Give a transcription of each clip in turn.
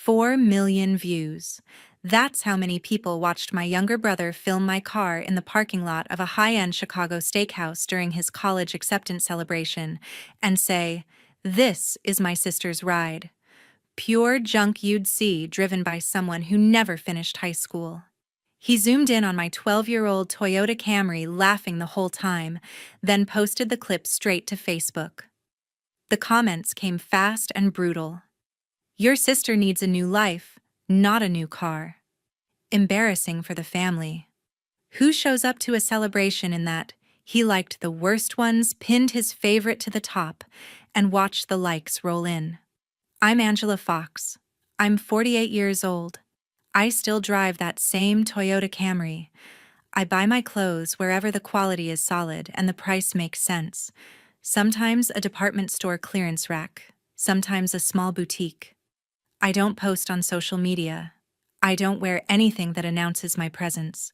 4 million views. That's how many people watched my younger brother film my car in the parking lot of a high-end Chicago steakhouse during his college acceptance celebration and say, "This is my sister's ride." Pure junk you'd see driven by someone who never finished high school. He zoomed in on my 12-year-old Toyota Camry, laughing the whole time, then posted the clip straight to Facebook. The comments came fast and brutal. "Your sister needs a new life, not a new car." Embarrassing for the family. Who shows up to a celebration in that he liked the worst ones, pinned his favorite to the top, and watched the likes roll in? I'm Angela Fox. I'm 48 years old. I still drive that same Toyota Camry. I buy my clothes wherever the quality is solid and the price makes sense. Sometimes a department store clearance rack, sometimes a small boutique. I don't post on social media. I don't wear anything that announces my presence.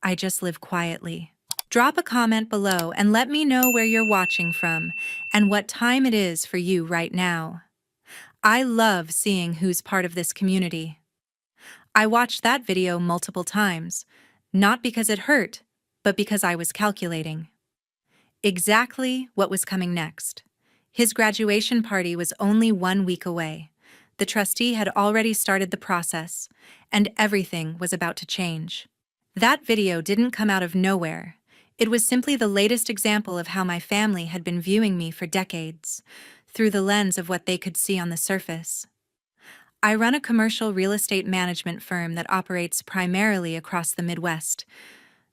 I just live quietly. Drop a comment below and let me know where you're watching from and what time it is for you right now. I love seeing who's part of this community. I watched that video multiple times, not because it hurt, but because I was calculating exactly what was coming next. His graduation party was only 1 week away. The trustee had already started the process, and everything was about to change. That video didn't come out of nowhere. It was simply the latest example of how my family had been viewing me for decades, through the lens of what they could see on the surface. I run a commercial real estate management firm that operates primarily across the Midwest.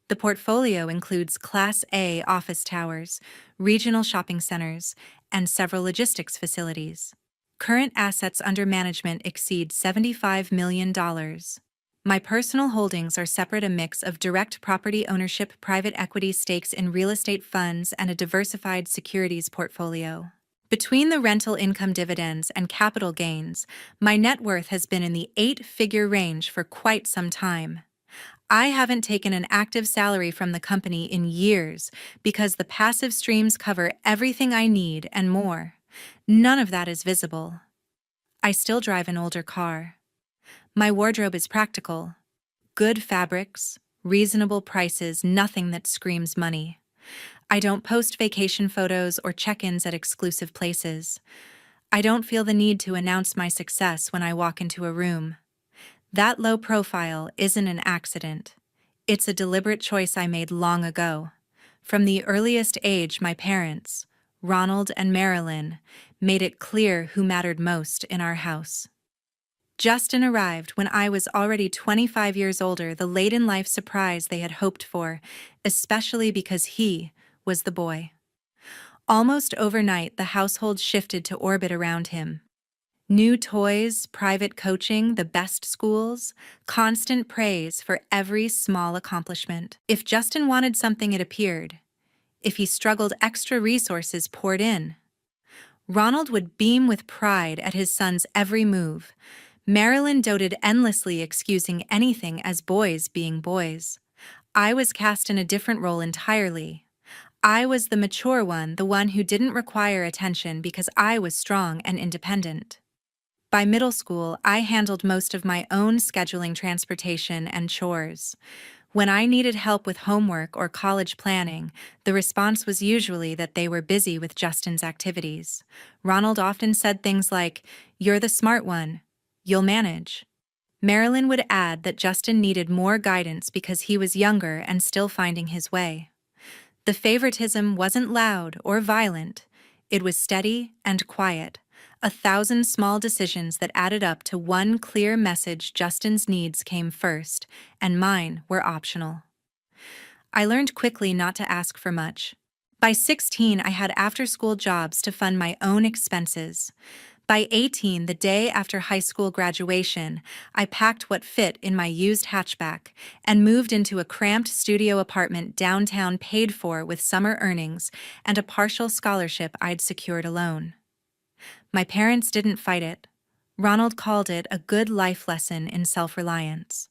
The portfolio includes Class A office towers, regional shopping centers, and several logistics facilities. Current assets under management exceed $75 million. My personal holdings are separate, a mix of direct property ownership, private equity stakes in real estate funds, and a diversified securities portfolio. Between the rental income dividends and capital gains, my net worth has been in the 8-figure range for quite some time. I haven't taken an active salary from the company in years because the passive streams cover everything I need and more. None of that is visible. I still drive an older car. My wardrobe is practical. Good fabrics, reasonable prices, nothing that screams money. I don't post vacation photos or check-ins at exclusive places. I don't feel the need to announce my success when I walk into a room. That low profile isn't an accident. It's a deliberate choice I made long ago. From the earliest age, my parents, Ronald and Marilyn, made it clear who mattered most in our house. Justin arrived when I was already 25 years older, the late-in-life surprise they had hoped for, especially because he was the boy. Almost overnight, the household shifted to orbit around him. New toys, private coaching, the best schools, constant praise for every small accomplishment. If Justin wanted something, it appeared. If he struggled, extra resources poured in. Ronald would beam with pride at his son's every move. Marilyn doted endlessly, excusing anything as boys being boys. I was cast in a different role entirely. I was the mature one, the one who didn't require attention because I was strong and independent. By middle school, I handled most of my own scheduling, transportation, and chores. When I needed help with homework or college planning, the response was usually that they were busy with Justin's activities. Ronald often said things like, "You're the smart one. You'll manage." Marilyn would add that Justin needed more guidance because he was younger and still finding his way. The favoritism wasn't loud or violent. It was steady and quiet. 1,000 small decisions that added up to one clear message: Justin's needs came first, and mine were optional. I learned quickly not to ask for much. By 16, I had after-school jobs to fund my own expenses. By 18, the day after high school graduation, I packed what fit in my used hatchback and moved into a cramped studio apartment downtown, paid for with summer earnings and a partial scholarship I'd secured alone. My parents didn't fight it. Ronald called it a good life lesson in self-reliance.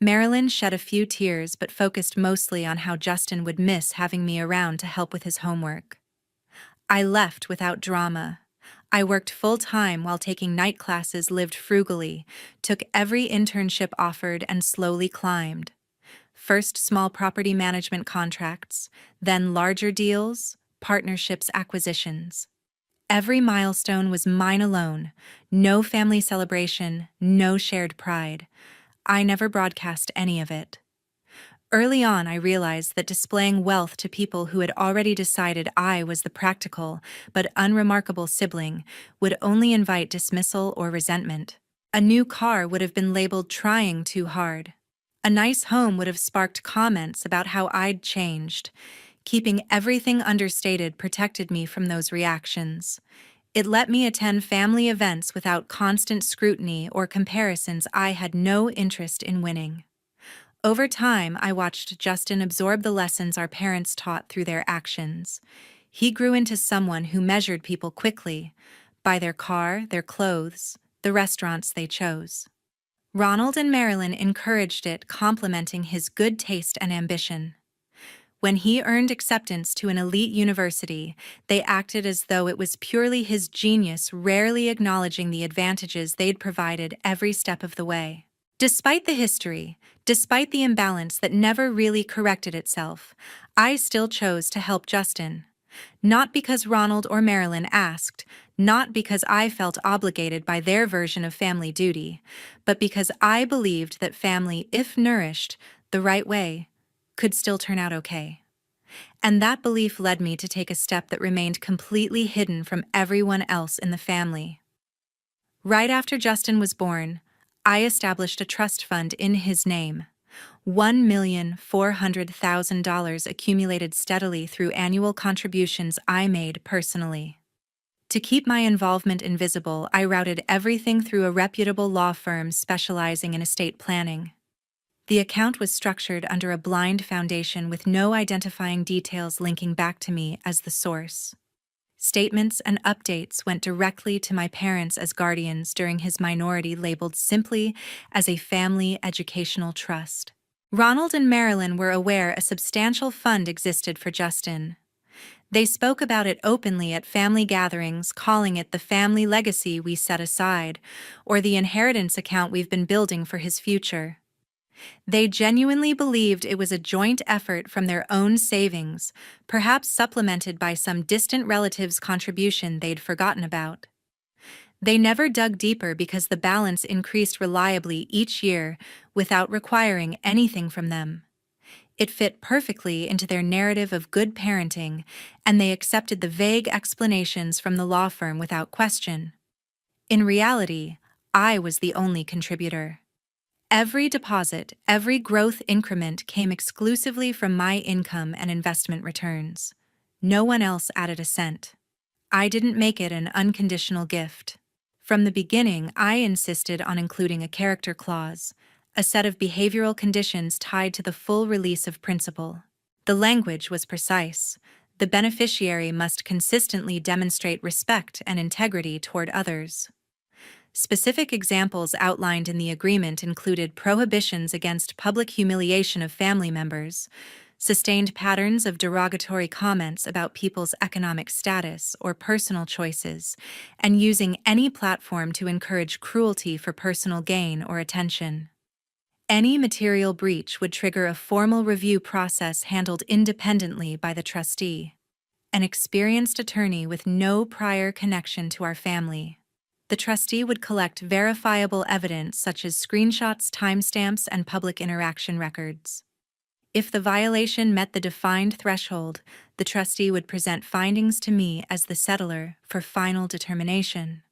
Marilyn shed a few tears but focused mostly on how Justin would miss having me around to help with his homework. I left without drama. I worked full-time while taking night classes, lived frugally, took every internship offered, and slowly climbed. First small property management contracts, then larger deals, partnerships, acquisitions. Every milestone was mine alone. No family celebration, no shared pride. I never broadcast any of it. Early on, I realized that displaying wealth to people who had already decided I was the practical but unremarkable sibling would only invite dismissal or resentment. A new car would have been labeled trying too hard. A nice home would have sparked comments about how I'd changed. Keeping everything understated protected me from those reactions. It let me attend family events without constant scrutiny or comparisons I had no interest in winning. Over time, I watched Justin absorb the lessons our parents taught through their actions. He grew into someone who measured people quickly, by their car, their clothes, the restaurants they chose. Ronald and Marilyn encouraged it, complimenting his good taste and ambition. When he earned acceptance to an elite university, they acted as though it was purely his genius, rarely acknowledging the advantages they'd provided every step of the way. Despite the history, despite the imbalance that never really corrected itself, I still chose to help Justin. Not because Ronald or Marilyn asked, not because I felt obligated by their version of family duty, but because I believed that family, if nourished the right way, could still turn out okay. And that belief led me to take a step that remained completely hidden from everyone else in the family. Right after Justin was born, I established a trust fund in his name. $1,400,000 accumulated steadily through annual contributions I made personally. To keep my involvement invisible, I routed everything through a reputable law firm specializing in estate planning. The account was structured under a blind foundation with no identifying details linking back to me as the source. Statements and updates went directly to my parents as guardians during his minority, labeled simply as a family educational trust. Ronald and Marilyn were aware a substantial fund existed for Justin. They spoke about it openly at family gatherings, calling it the family legacy we set aside, or the inheritance account we've been building for his future. They genuinely believed it was a joint effort from their own savings, perhaps supplemented by some distant relative's contribution they'd forgotten about. They never dug deeper because the balance increased reliably each year without requiring anything from them. It fit perfectly into their narrative of good parenting, and they accepted the vague explanations from the law firm without question. In reality, I was the only contributor. Every deposit, every growth increment came exclusively from my income and investment returns. No one else added a cent. I didn't make it an unconditional gift. From the beginning, I insisted on including a character clause, a set of behavioral conditions tied to the full release of principal. The language was precise. The beneficiary must consistently demonstrate respect and integrity toward others. Specific examples outlined in the agreement included prohibitions against public humiliation of family members, sustained patterns of derogatory comments about people's economic status or personal choices, and using any platform to encourage cruelty for personal gain or attention. Any material breach would trigger a formal review process handled independently by the trustee, an experienced attorney with no prior connection to our family. The trustee would collect verifiable evidence such as screenshots, timestamps, and public interaction records. If the violation met the defined threshold, the trustee would present findings to me as the settlor for final determination.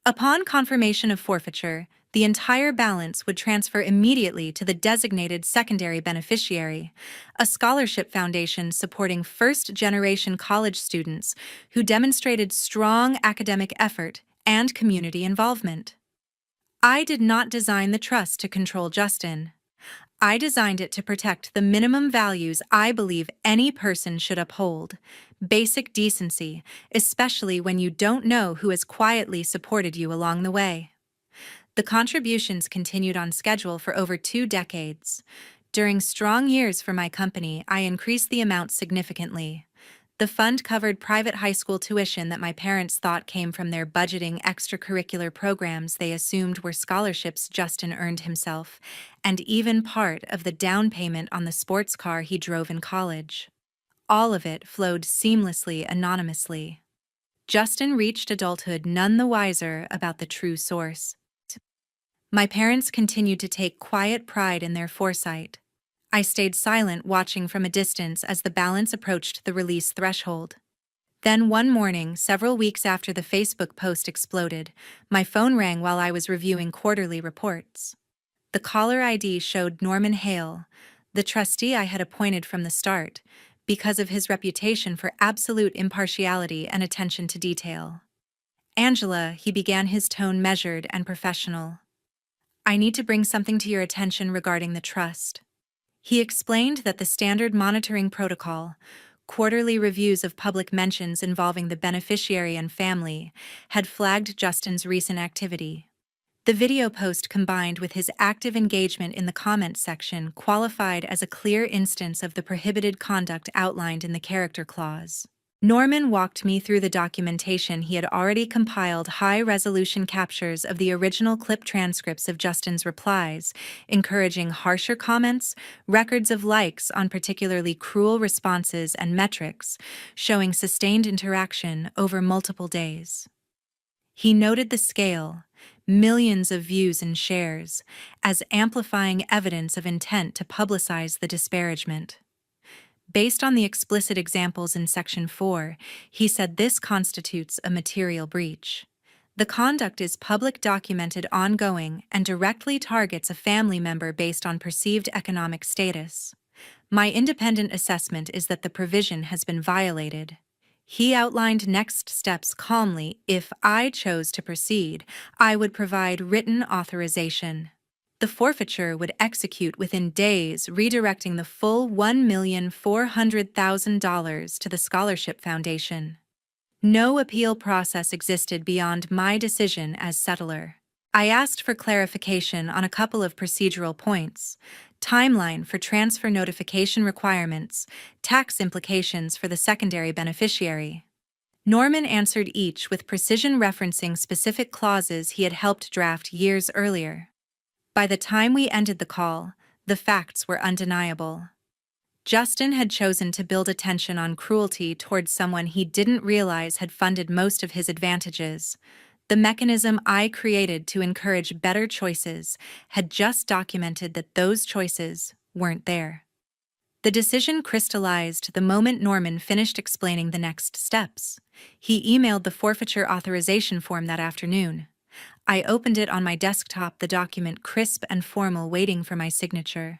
Upon confirmation of forfeiture, the entire balance would transfer immediately to the designated secondary beneficiary, a scholarship foundation supporting first-generation college students who demonstrated strong academic effort and community involvement. I did not design the trust to control Justin. I designed it to protect the minimum values I believe any person should uphold: basic decency, especially when you don't know who has quietly supported you along the way. The contributions continued on schedule for over 2 decades. During strong years for my company, I increased the amount significantly. The fund covered private high school tuition that my parents thought came from their budgeting extracurricular programs they assumed were scholarships Justin earned himself, and even part of the down payment on the sports car he drove in college. All of it flowed seamlessly anonymously. Justin reached adulthood none the wiser about the true source. My parents continued to take quiet pride in their foresight. I stayed silent, watching from a distance as the balance approached the release threshold. Then one morning, several weeks after the Facebook post exploded, my phone rang while I was reviewing quarterly reports. The caller ID showed Norman Hale, the trustee I had appointed from the start, because of his reputation for absolute impartiality and attention to detail. "Angela," he began, his tone measured and professional. "I need to bring something to your attention regarding the trust." He explained that the standard monitoring protocol, quarterly reviews of public mentions involving the beneficiary and family, had flagged Justin's recent activity. The video post, combined with his active engagement in the comments section, qualified as a clear instance of the prohibited conduct outlined in the character clause. Norman walked me through the documentation he had already compiled, high-resolution captures of the original clip transcripts of Justin's replies, encouraging harsher comments, records of likes on particularly cruel responses, and metrics, showing sustained interaction over multiple days. He noted the scale, millions of views and shares, as amplifying evidence of intent to publicize the disparagement. Based on the explicit examples in Section 4, he said this constitutes a material breach. The conduct is public, documented, ongoing, and directly targets a family member based on perceived economic status. My independent assessment is that the provision has been violated. He outlined next steps calmly. If I chose to proceed, I would provide written authorization. The forfeiture would execute within days, redirecting the full $1,400,000 to the Scholarship Foundation. No appeal process existed beyond my decision as settler. I asked for clarification on a couple of procedural points: timeline for transfer notification requirements, tax implications for the secondary beneficiary. Norman answered each with precision, referencing specific clauses he had helped draft years earlier. By the time we ended the call, the facts were undeniable. Justin had chosen to build attention on cruelty towards someone he didn't realize had funded most of his advantages. The mechanism I created to encourage better choices had just documented that those choices weren't there. The decision crystallized the moment Norman finished explaining the next steps. He emailed the forfeiture authorization form that afternoon. I opened it on my desktop, the document crisp and formal, waiting for my signature.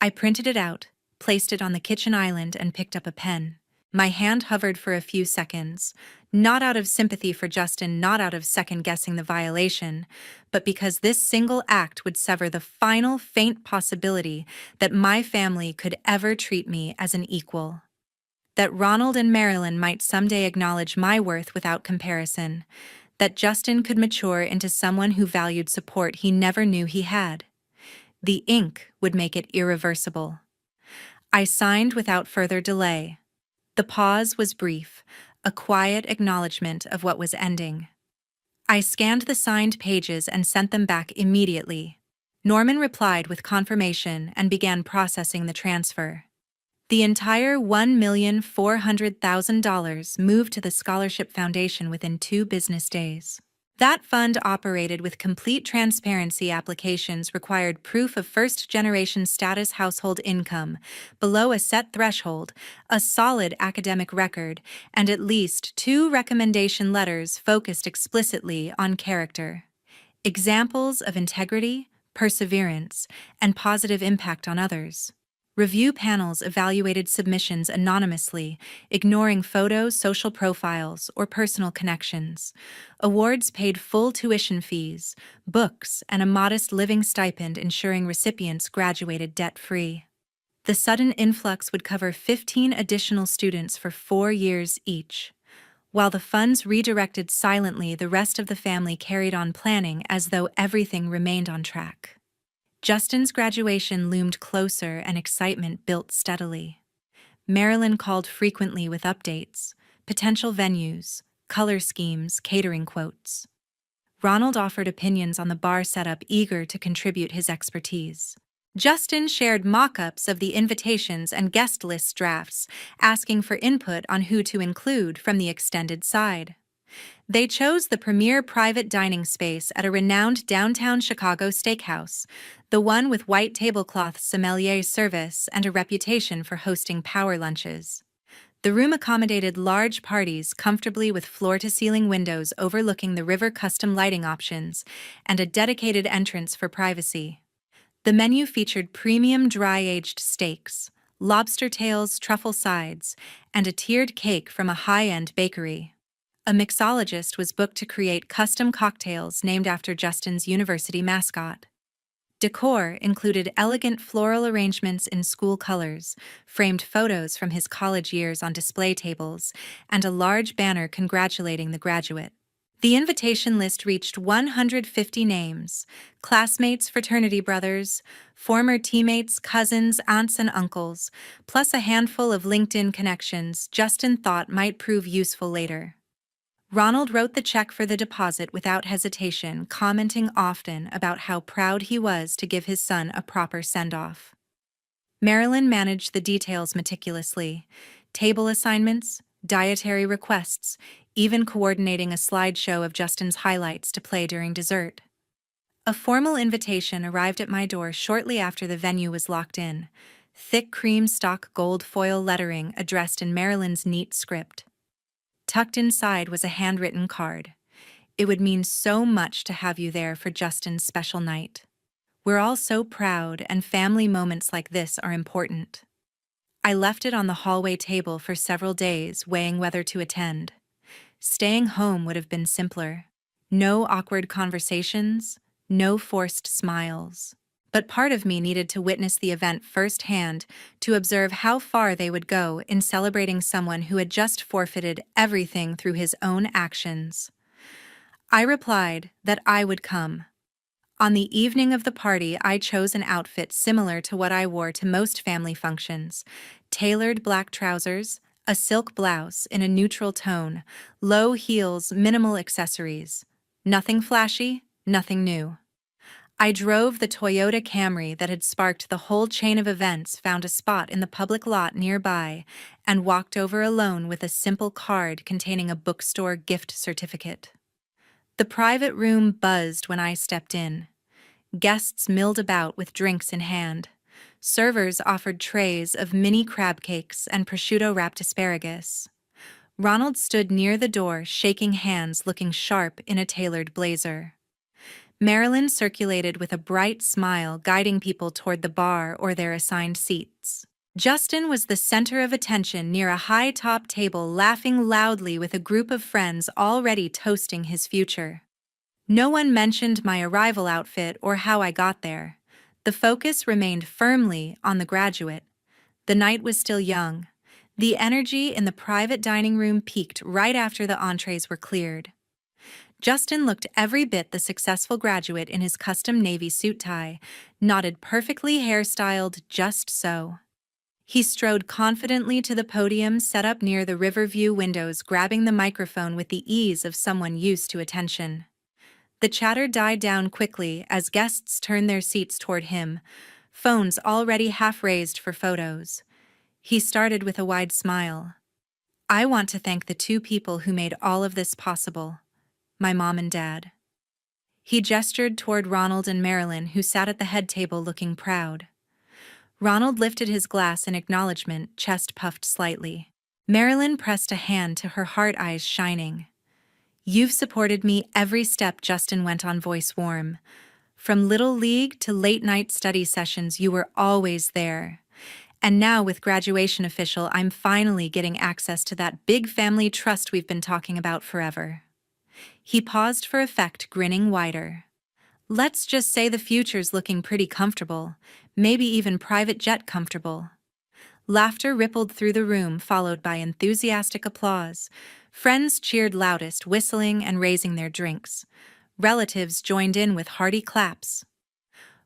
I printed it out, placed it on the kitchen island, and picked up a pen. My hand hovered for a few seconds, not out of sympathy for Justin, not out of second-guessing the violation, but because this single act would sever the final faint possibility that my family could ever treat me as an equal. That Ronald and Marilyn might someday acknowledge my worth without comparison. That Justin could mature into someone who valued support he never knew he had. The ink would make it irreversible. I signed without further delay. The pause was brief, a quiet acknowledgement of what was ending. I scanned the signed pages and sent them back immediately. Norman replied with confirmation and began processing the transfer. The entire $1,400,000 moved to the Scholarship Foundation within 2 business days. That fund operated with complete transparency. Applications required proof of first-generation status, household income, below a set threshold, a solid academic record, and at least 2 recommendation letters focused explicitly on character. Examples of integrity, perseverance, and positive impact on others. Review panels evaluated submissions anonymously, ignoring photos, social profiles, or personal connections. Awards paid full tuition fees, books, and a modest living stipend, ensuring recipients graduated debt-free. The sudden influx would cover 15 additional students for 4 years each. While the funds redirected silently, the rest of the family carried on planning as though everything remained on track. Justin's graduation loomed closer and excitement built steadily. Marilyn called frequently with updates, potential venues, color schemes, catering quotes. Ronald offered opinions on the bar setup, eager to contribute his expertise. Justin shared mock-ups of the invitations and guest list drafts, asking for input on who to include from the extended side. They chose the premier private dining space at a renowned downtown Chicago steakhouse, the one with white tablecloths, sommelier service, and a reputation for hosting power lunches. The room accommodated large parties comfortably with floor-to-ceiling windows overlooking the river, custom lighting options, and a dedicated entrance for privacy. The menu featured premium dry-aged steaks, lobster tails, truffle sides, and a tiered cake from a high-end bakery. A mixologist was booked to create custom cocktails named after Justin's university mascot. Decor included elegant floral arrangements in school colors, framed photos from his college years on display tables, and a large banner congratulating the graduate. The invitation list reached 150 names: classmates, fraternity brothers, former teammates, cousins, aunts, and uncles, plus a handful of LinkedIn connections Justin thought might prove useful later. Ronald wrote the check for the deposit without hesitation, commenting often about how proud he was to give his son a proper send-off. Marilyn managed the details meticulously: table assignments, dietary requests, even coordinating a slideshow of Justin's highlights to play during dessert. A formal invitation arrived at my door shortly after the venue was locked in: thick cream stock gold foil lettering addressed in Marilyn's neat script. Tucked inside was a handwritten card. "It would mean so much to have you there for Justin's special night. We're all so proud, and family moments like this are important." I left it on the hallway table for several days, weighing whether to attend. Staying home would have been simpler. No awkward conversations, no forced smiles. But part of me needed to witness the event firsthand, to observe how far they would go in celebrating someone who had just forfeited everything through his own actions. I replied that I would come. On the evening of the party, I chose an outfit similar to what I wore to most family functions: tailored black trousers, a silk blouse in a neutral tone, low heels, minimal accessories. Nothing flashy, nothing new. I drove the Toyota Camry that had sparked the whole chain of events, found a spot in the public lot nearby, and walked over alone with a simple card containing a bookstore gift certificate. The private room buzzed when I stepped in. Guests milled about with drinks in hand. Servers offered trays of mini crab cakes and prosciutto-wrapped asparagus. Ronald stood near the door, shaking hands, looking sharp in a tailored blazer. Marilyn circulated with a bright smile, guiding people toward the bar or their assigned seats. Justin was the center of attention near a high-top table, laughing loudly with a group of friends already toasting his future. No one mentioned my arrival outfit or how I got there. The focus remained firmly on the graduate. The night was still young. The energy in the private dining room peaked right after the entrees were cleared. Justin looked every bit the successful graduate in his custom navy suit tie, knotted perfectly, hairstyled just so. He strode confidently to the podium set up near the riverview windows, grabbing the microphone with the ease of someone used to attention. The chatter died down quickly as guests turned their seats toward him, phones already half raised for photos. He started with a wide smile. "I want to thank the two people who made all of this possible: my mom and dad." He gestured toward Ronald and Marilyn, who sat at the head table looking proud. Ronald lifted his glass in acknowledgement, chest puffed slightly. Marilyn pressed a hand to her heart, eyes shining. "You've supported me every step," Justin went on, voice warm. "From Little League to late-night study sessions, you were always there. And now, with graduation official, I'm finally getting access to that big family trust we've been talking about forever." He paused for effect, grinning wider. "Let's just say the future's looking pretty comfortable, maybe even private jet comfortable." Laughter rippled through the room, followed by enthusiastic applause. Friends cheered loudest, whistling and raising their drinks. Relatives joined in with hearty claps.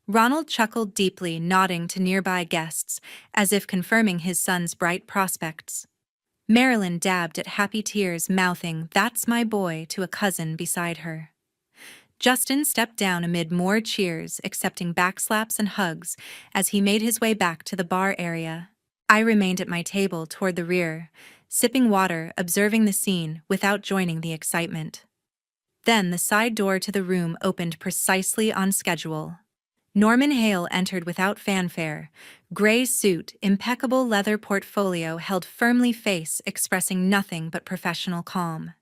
Ronald chuckled deeply, nodding to nearby guests, as if confirming his son's bright prospects. Marilyn dabbed at happy tears, mouthing, "That's my boy," to a cousin beside her. Justin stepped down amid more cheers, accepting backslaps and hugs as he made his way back to the bar area. I remained at my table toward the rear, sipping water, observing the scene without joining the excitement. Then the side door to the room opened precisely on schedule. Norman Hale entered without fanfare, gray suit, impeccable leather portfolio held firmly face, expressing nothing but professional calm.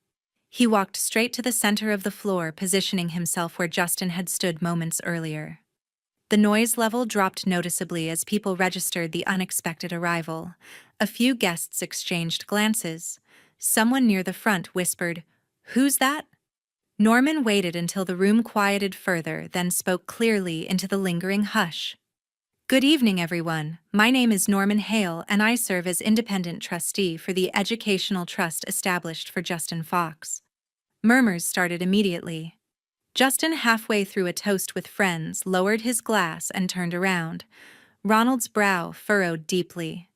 He walked straight to the center of the floor, positioning himself where Justin had stood moments earlier. The noise level dropped noticeably as people registered the unexpected arrival. A few guests exchanged glances. Someone near the front whispered, "Who's that?" Norman waited until the room quieted further, then spoke clearly into the lingering hush. "Good evening, everyone. My name is Norman Hale, and I serve as independent trustee for the educational trust established for Justin Fox." Murmurs started immediately. Justin, halfway through a toast with friends, lowered his glass and turned around. Ronald's brow furrowed deeply.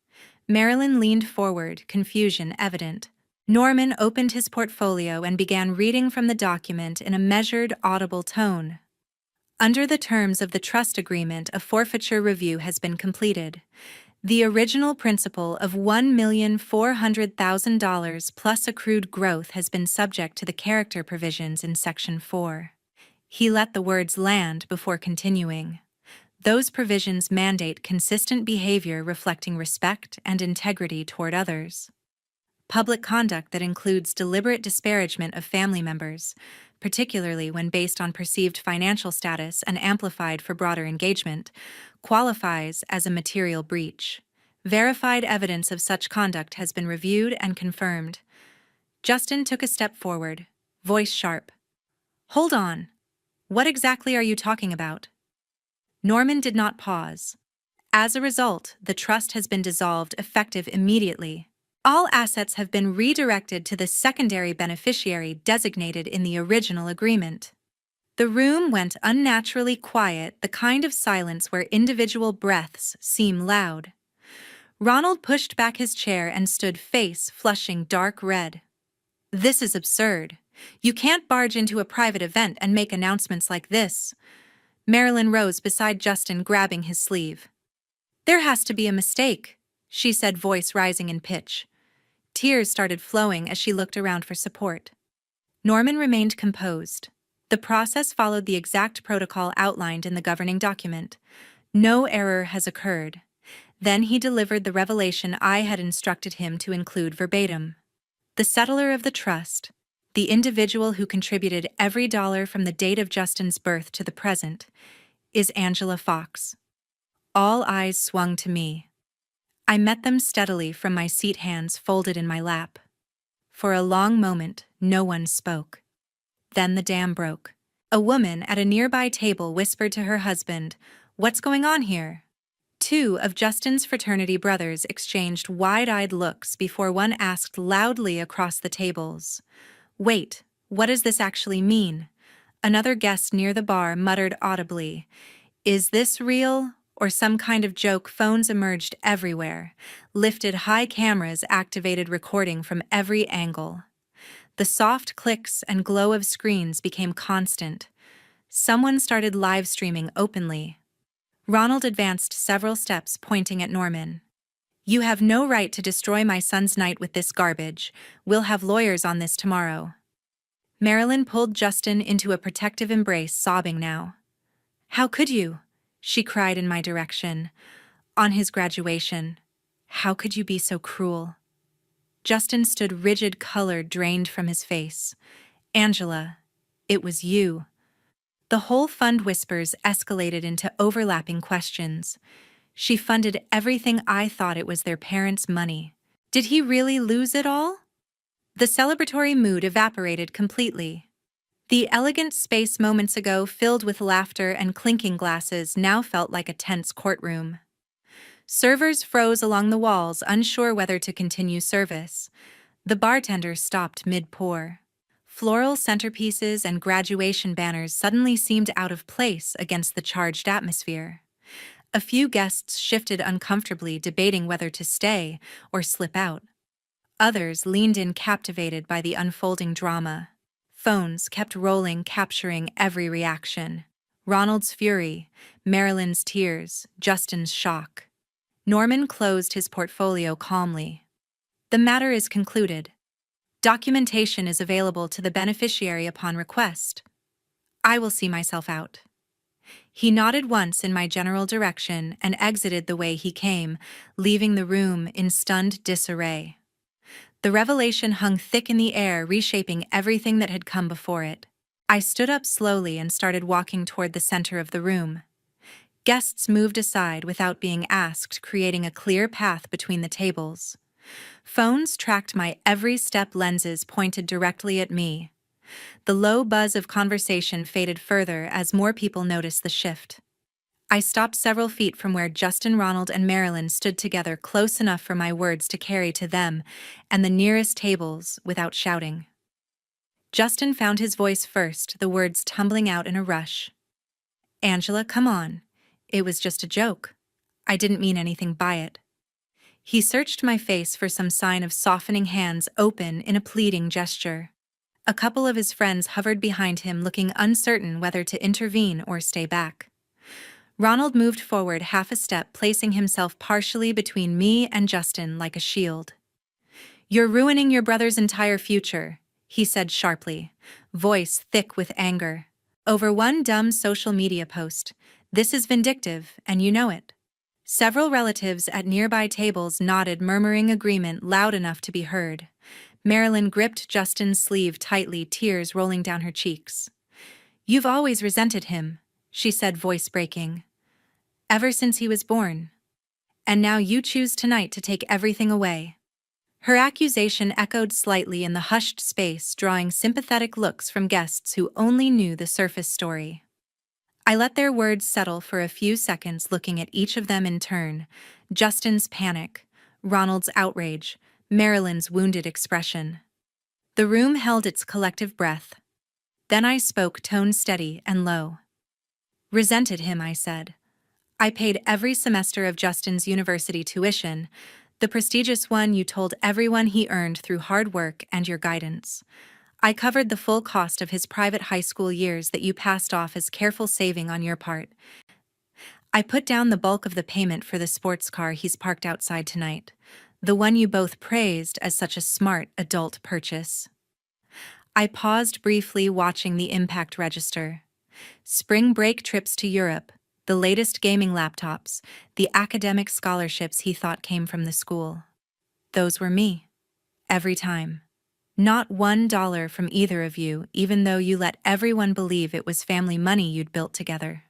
Marilyn leaned forward, confusion evident. Norman opened his portfolio and began reading from the document in a measured, audible tone. "Under the terms of the trust agreement, a forfeiture review has been completed. The original principal of $1,400,000 plus accrued growth has been subject to the character provisions in Section 4. He let the words land before continuing. "Those provisions mandate consistent behavior reflecting respect and integrity toward others. Public conduct that includes deliberate disparagement of family members, particularly when based on perceived financial status and amplified for broader engagement, qualifies as a material breach. Verified evidence of such conduct has been reviewed and confirmed." Justin took a step forward, voice sharp. "Hold on. What exactly are you talking about?" Norman did not pause. "As a result, the trust has been dissolved effective immediately. All assets have been redirected to the secondary beneficiary designated in the original agreement." The room went unnaturally quiet, the kind of silence where individual breaths seem loud. Ronald pushed back his chair and stood, face flushing dark red. "This is absurd. You can't barge into a private event and make announcements like this." Marilyn rose beside Justin, grabbing his sleeve. "There has to be a mistake," she said, voice rising in pitch. Tears started flowing as she looked around for support. Norman remained composed. The process followed the exact protocol outlined in the governing document. "No error has occurred." Then he delivered the revelation I had instructed him to include verbatim. "The settler of the trust, the individual who contributed every dollar from the date of Justin's birth to the present, is Angela Fox." All eyes swung to me. I met them steadily from my seat, hands folded in my lap. For a long moment, no one spoke. Then the dam broke. A woman at a nearby table whispered to her husband, "What's going on here?" Two of Justin's fraternity brothers exchanged wide-eyed looks before one asked loudly across the tables, "Wait, what does this actually mean?" Another guest near the bar muttered audibly, "Is this real or some kind of joke?" Phones emerged everywhere. Lifted high cameras activated recording from every angle. The soft clicks and glow of screens became constant. Someone started live streaming openly. Ronald advanced several steps, pointing at Norman. "You have no right to destroy my son's night with this garbage. We'll have lawyers on this tomorrow." Marilyn pulled Justin into a protective embrace, sobbing now. "How could you?" she cried in my direction. "On his graduation. How could you be so cruel?" Justin stood rigid, color drained from his face. "Angela, it was you." The whole fund whispers escalated into overlapping questions. "She funded everything. I thought it was their parents' money. Did he really lose it all?" The celebratory mood evaporated completely. The elegant space moments ago filled with laughter and clinking glasses now felt like a tense courtroom. Servers froze along the walls, unsure whether to continue service. The bartender stopped mid-pour. Floral centerpieces and graduation banners suddenly seemed out of place against the charged atmosphere. A few guests shifted uncomfortably, debating whether to stay or slip out. Others leaned in, captivated by the unfolding drama. Phones kept rolling, capturing every reaction. Ronald's fury, Marilyn's tears, Justin's shock. Norman closed his portfolio calmly. The matter is concluded. Documentation is available to the beneficiary upon request. I will see myself out. He nodded once in my general direction and exited the way he came, leaving the room in stunned disarray. The revelation hung thick in the air, reshaping everything that had come before it. I stood up slowly and started walking toward the center of the room. Guests moved aside without being asked, creating a clear path between the tables. Phones tracked my every step, lenses pointed directly at me. The low buzz of conversation faded further as more people noticed the shift. I stopped several feet from where Justin, Ronald, and Marilyn stood together, close enough for my words to carry to them and the nearest tables without shouting. Justin found his voice first, the words tumbling out in a rush. "Angela, come on. It was just a joke. I didn't mean anything by it." He searched my face for some sign of softening, hands open in a pleading gesture. A couple of his friends hovered behind him, looking uncertain whether to intervene or stay back. Ronald moved forward half a step, placing himself partially between me and Justin like a shield. "You're ruining your brother's entire future," he said sharply, voice thick with anger. "Over one dumb social media post. This is vindictive, and you know it." Several relatives at nearby tables nodded, murmuring agreement loud enough to be heard. Marilyn gripped Justin's sleeve tightly, tears rolling down her cheeks. "You've always resented him," she said, voice breaking. "Ever since he was born. And now you choose tonight to take everything away." Her accusation echoed slightly in the hushed space, drawing sympathetic looks from guests who only knew the surface story. I let their words settle for a few seconds, looking at each of them in turn. Justin's panic, Ronald's outrage, Marilyn's wounded expression. The room held its collective breath. Then I spoke, tone steady and low. "Resented him," I said. "I paid every semester of Justin's university tuition, the prestigious one you told everyone he earned through hard work and your guidance. I covered the full cost of his private high school years that you passed off as careful saving on your part. I put down the bulk of the payment for the sports car he's parked outside tonight, the one you both praised as such a smart adult purchase." I paused briefly, watching the impact register. Spring break trips to Europe, the latest gaming laptops, the academic scholarships he thought came from the school. Those were me. Every time. Not $1 from either of you, even though you let everyone believe it was family money you'd built together.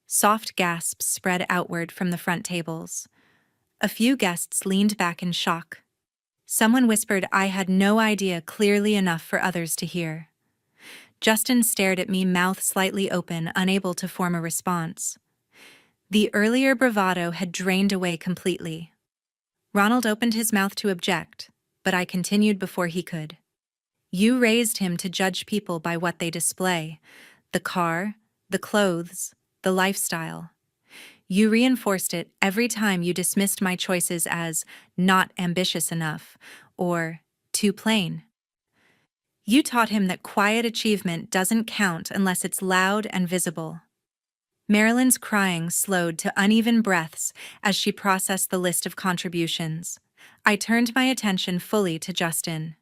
Soft gasps spread outward from the front tables. A few guests leaned back in shock. Someone whispered I had no idea clearly enough for others to hear. Justin stared at me, mouth slightly open, unable to form a response. The earlier bravado had drained away completely. Ronald opened his mouth to object, but I continued before he could. "You raised him to judge people by what they display, the car, the clothes, the lifestyle. You reinforced it every time you dismissed my choices as not ambitious enough or too plain. You taught him that quiet achievement doesn't count unless it's loud and visible." Marilyn's crying slowed to uneven breaths as she processed the list of contributions. I turned my attention fully to Justin.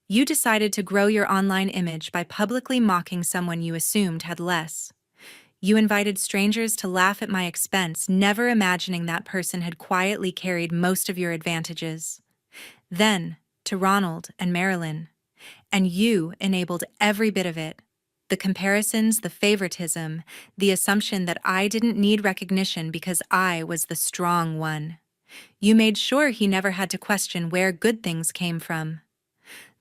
"You decided to grow your online image by publicly mocking someone you assumed had less. You invited strangers to laugh at my expense, never imagining that person had quietly carried most of your advantages. Then, to Ronald and Marilyn. And you enabled every bit of it. The comparisons, the favoritism, the assumption that I didn't need recognition because I was the strong one. You made sure he never had to question where good things came from."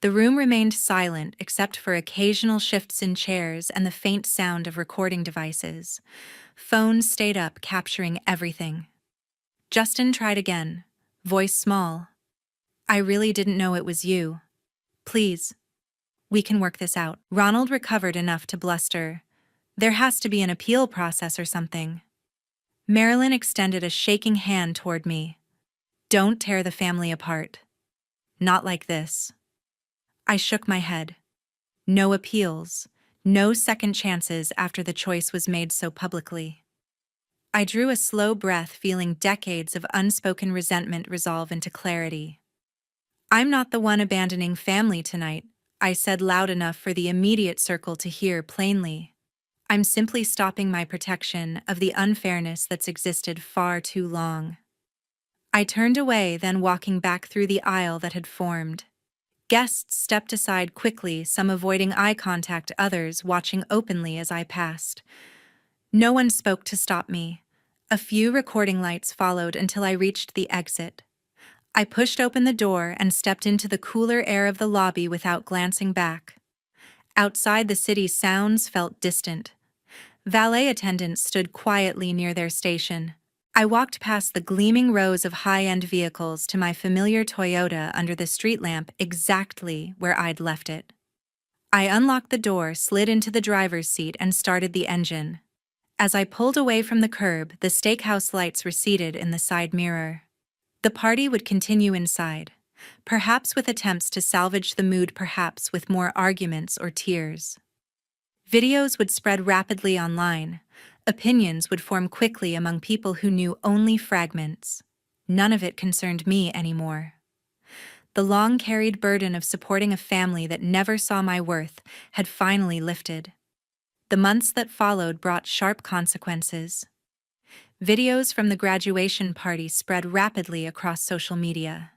The room remained silent except for occasional shifts in chairs and the faint sound of recording devices. Phones stayed up, capturing everything. Justin tried again, voice small. "I really didn't know it was you. Please. We can work this out. Ronald recovered enough to bluster. There has to be an appeal process or something. Marilyn extended a shaking hand toward me. Don't tear the family apart. Not like this. I shook my head. No appeals, no second chances after the choice was made so publicly. I drew a slow breath, feeling decades of unspoken resentment resolve into clarity. I'm not the one abandoning family tonight, I said loud enough for the immediate circle to hear plainly. I'm simply stopping my protection of the unfairness that's existed far too long. I turned away, then walking back through the aisle that had formed. Guests stepped aside quickly, some avoiding eye contact, others watching openly as I passed. No one spoke to stop me. A few recording lights followed until I reached the exit. I pushed open the door and stepped into the cooler air of the lobby without glancing back. Outside, the city's sounds felt distant. Valet attendants stood quietly near their station. I walked past the gleaming rows of high-end vehicles to my familiar Toyota under the street lamp, exactly where I'd left it. I unlocked the door, slid into the driver's seat, and started the engine. As I pulled away from the curb, the steakhouse lights receded in the side mirror. The party would continue inside, perhaps with attempts to salvage the mood, perhaps with more arguments or tears. Videos would spread rapidly online. Opinions would form quickly among people who knew only fragments. None of it concerned me anymore. The long-carried burden of supporting a family that never saw my worth had finally lifted. The months that followed brought sharp consequences. Videos from the graduation party spread rapidly across social media.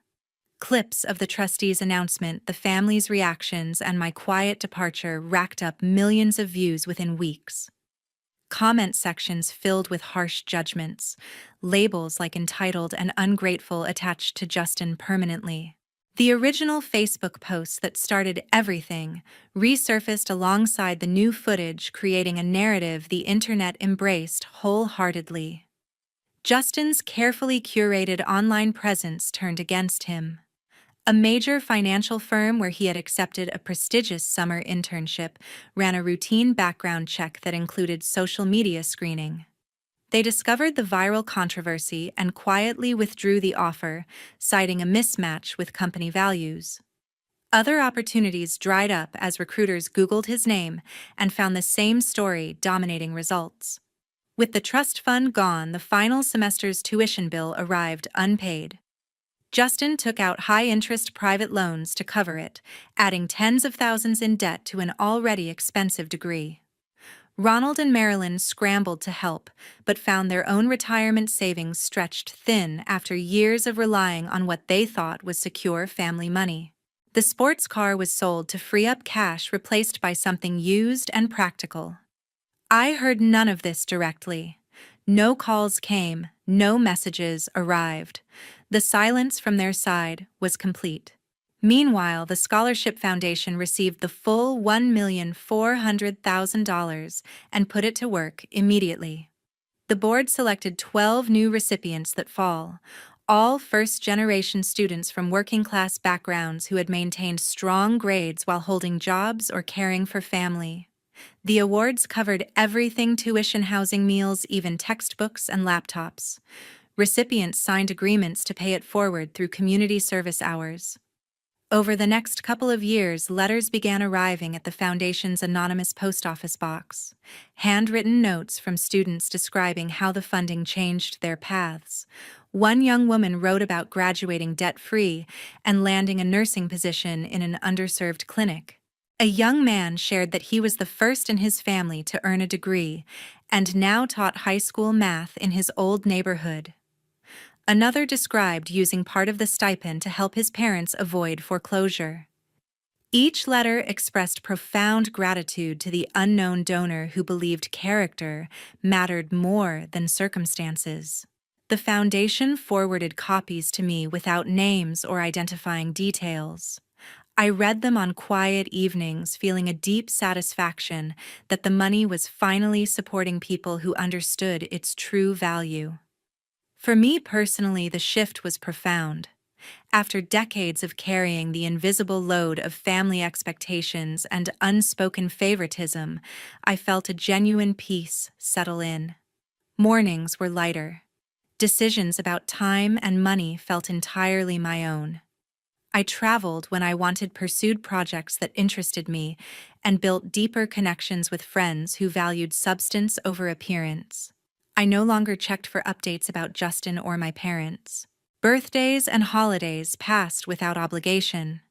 Clips of the trustees' announcement, the family's reactions, and my quiet departure racked up millions of views within weeks. Comment sections filled with harsh judgments, labels like entitled and ungrateful attached to Justin permanently. The original Facebook post that started everything resurfaced alongside the new footage, creating a narrative the internet embraced wholeheartedly. Justin's carefully curated online presence turned against him. A major financial firm where he had accepted a prestigious summer internship ran a routine background check that included social media screening. They discovered the viral controversy and quietly withdrew the offer, citing a mismatch with company values. Other opportunities dried up as recruiters Googled his name and found the same story dominating results. With the trust fund gone, the final semester's tuition bill arrived unpaid. Justin took out high-interest private loans to cover it, adding tens of thousands in debt to an already expensive degree. Ronald and Marilyn scrambled to help, but found their own retirement savings stretched thin after years of relying on what they thought was secure family money. The sports car was sold to free up cash, replaced by something used and practical. I heard none of this directly. No calls came, no messages arrived. The silence from their side was complete. Meanwhile, the Scholarship Foundation received the full $1,400,000 and put it to work immediately. The board selected 12 new recipients that fall, all first-generation students from working-class backgrounds who had maintained strong grades while holding jobs or caring for family. The awards covered everything: tuition, housing, meals, even textbooks and laptops. Recipients signed agreements to pay it forward through community service hours. Over the next couple of years, letters began arriving at the Foundation's anonymous post office box. Handwritten notes from students describing how the funding changed their paths. One young woman wrote about graduating debt-free and landing a nursing position in an underserved clinic. A young man shared that he was the first in his family to earn a degree and now taught high school math in his old neighborhood. Another described using part of the stipend to help his parents avoid foreclosure. Each letter expressed profound gratitude to the unknown donor who believed character mattered more than circumstances. The foundation forwarded copies to me without names or identifying details. I read them on quiet evenings, feeling a deep satisfaction that the money was finally supporting people who understood its true value. For me personally, the shift was profound. After decades of carrying the invisible load of family expectations and unspoken favoritism, I felt a genuine peace settle in. Mornings were lighter. Decisions about time and money felt entirely my own. I traveled when I wanted, pursued projects that interested me, and built deeper connections with friends who valued substance over appearance. I no longer checked for updates about Justin or my parents. Birthdays and holidays passed without obligation.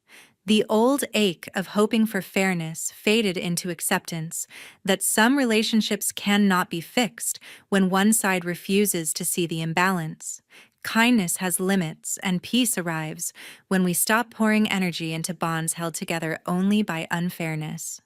The old ache of hoping for fairness faded into acceptance that some relationships cannot be fixed when one side refuses to see the imbalance. Kindness has limits, and peace arrives when we stop pouring energy into bonds held together only by unfairness.